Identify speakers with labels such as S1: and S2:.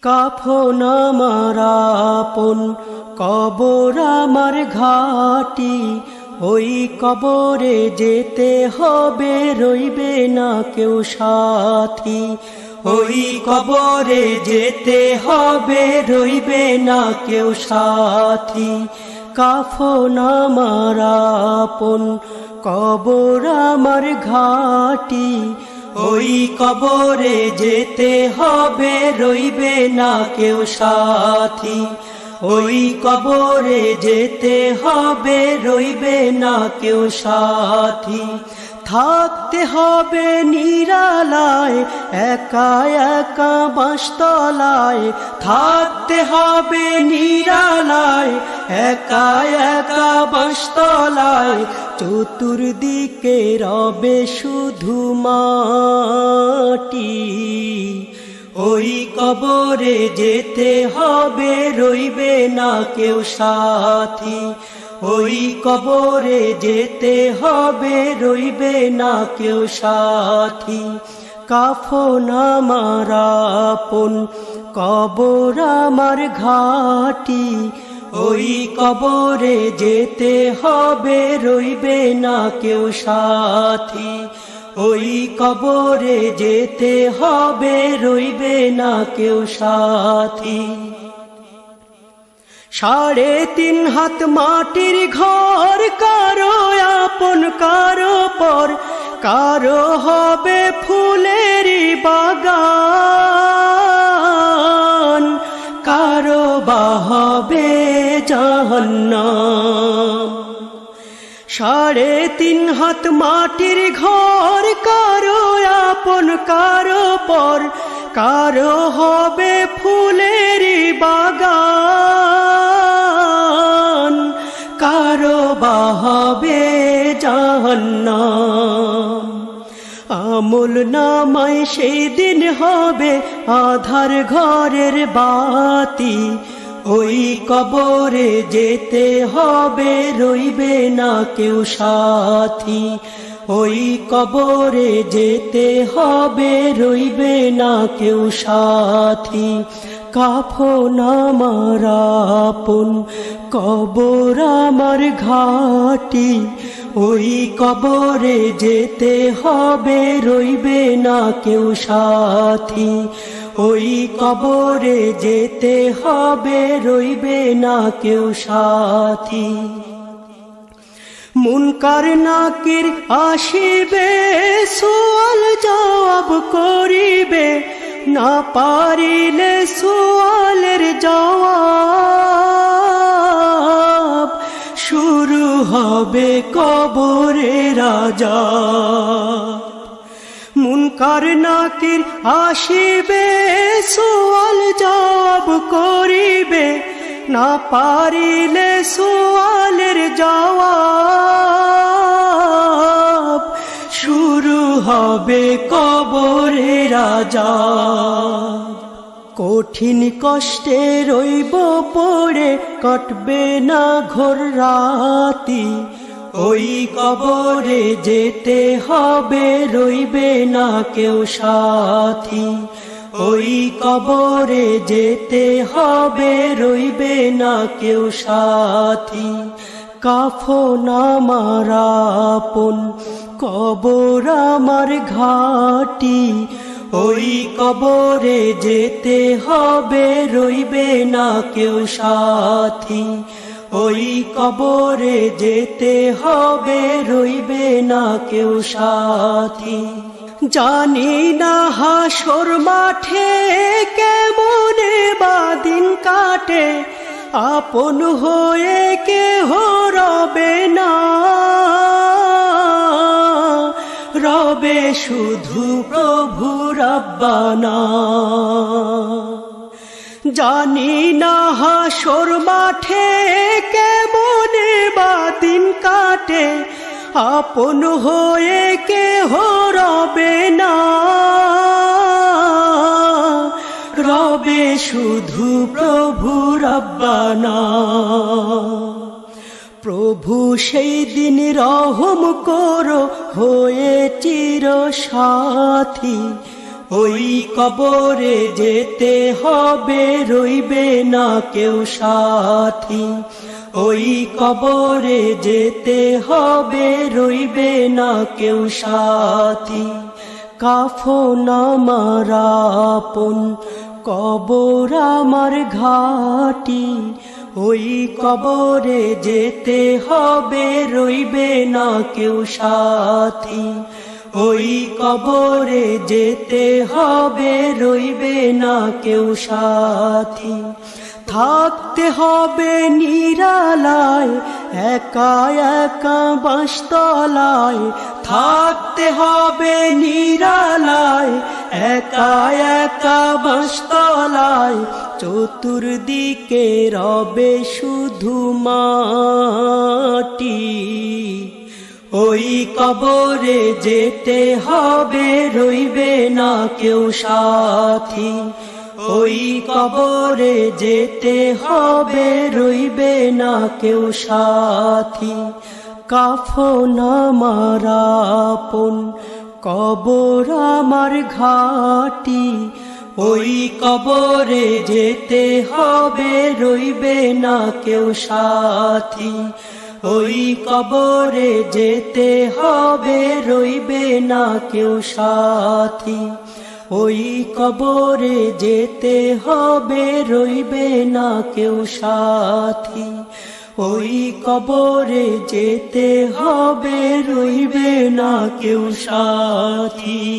S1: কাফন আমার আপন, কবর আমার ঘাটি, ওই কবরে যেতে হবে, রইবে না কেউ সাথী। ওই কবরে যেতে হবে, রইবে না কেউ সাথী। কাফন আমার আপন, কবর আমার ঘাটি, ওই কবরে যেতে হবে, রইবে না কেউ সাথী। ওই কবরে যেতে হবে, রইবে না কেউ সাথী। থাকতে হবে নিরালায়, একা একা বাঁশতলায়। থাকতে হবে নিরালায়, একা একা বাঁশতলায়। চতুর্দিকে রবে শুধু মাটি, ওই কবরে যেতে হবে, রইবে না কেউ সাথী। ওই কবরে যেতে হবে, রইবে না কেউ সাথী। কাফন আমার আপন, কবর আমার ঘাটি, ওই কবরে যেতে হবে, রইবে না কেউ সাথী। ওই কবরে যেতে হবে, রইবে না কেউ সাথী। 3.5 হাত মাটির ঘর, কারো আপন কারো পর। কারো হবে ফুলেরই বাগান, কারো বা হবে জাহান্নাম। 3.5 হাত মাটির ঘর, কারো আপন কারো পর। কারো হবে ফুলেরই বাগান, কারো বা হবে জাহান্নাম। আমল নামায় সেদিন হবে আধার ঘরের বাতি, ওই কবরে যেতে হবে, রইবে না কেউ সাথী। ওই কবরে যেতে হবে, রইবে না কেউ সাথী। কাফন আমার আপন, কবর আমার ঘাটি, ওই কবরে যেতে হবে, রইবে না কেউ সাথী। ওই কবরে যেতে হবে, রইবে না কেউ সাথী। মুনকার নাকির আসিবে, সুয়াল জবাব করিবে। না পারিলে সুয়ালের জবাব, শুরু হবে কবরের আযাব। মুনকার নাকির আসিবে, সুয়াল জবাব করিবে। না পারিলে সুয়ালের জবাব, শুরু হবে কবরের আযাব। কঠিন কষ্টে রইব পড়ে, কাটবে না ঘোর রাতি। ওই কবরে যেতে হবে, রইবে না কেউ সাথী। ওই কবরে যেতে হবে, রইবে না কেউ সাথী। কাফন আমার আপন, কবর আমার ঘাটি, ওই কবরে যেতে হবে, রইবে না কেউ সাথী। ওই কবরে যেতে হবে, রইবে না কেউ সাথী। জানি না হাসর মাঠে কেমনে বা দিন কাটে, আপন হয়ে কেহ রবে না, রবে শুধু প্রভু রব্বানা। জানি না হাসর মাঠে কেমনে বা দিন কাটে, আপন হয়ে কেহ রবে না, রবে শুধু প্রভু রব্বানা। প্রভু সেই দিন রহম করো হয়ে চির সাথী, ওই কবরে যেতে হবে, রইবে না কেউ সাথী। ওই কবরে যেতে হবে, রইবে না কেউ সাথী। কাফন আমার আপন, কবর আমার ঘাটি। ওই কবরে যেতে হবে, রইবে না কেউ সাথী। ওই কবরে যেতে হবে, রইবে না কেউ সাথী। থাকতে হবে নিরালায়, একা একা বাঁশতলায়। থাকতে হবে নিরালায়, একা একা বাঁশতলায়। চতুর্দিকে রবে শুধু মাটি। ওই কবরে যেতে হবে, রইবে না কেউ সাথী। ওই কবরে যেতে হবে, রইবে না কেউ সাথী। কাফন আমার আপন, কবর আমার ঘাটি। ওই কবরে যেতে হবে, রইবে না কেউ সাথী। ওই কবরে যেতে হবে, রইবে না কেউ সাথী। ওই কবরে যেতে হবে, রইবে না কেউ সাথী। ওই কবরে যেতে হবে, রইবে না কেউ সাথী।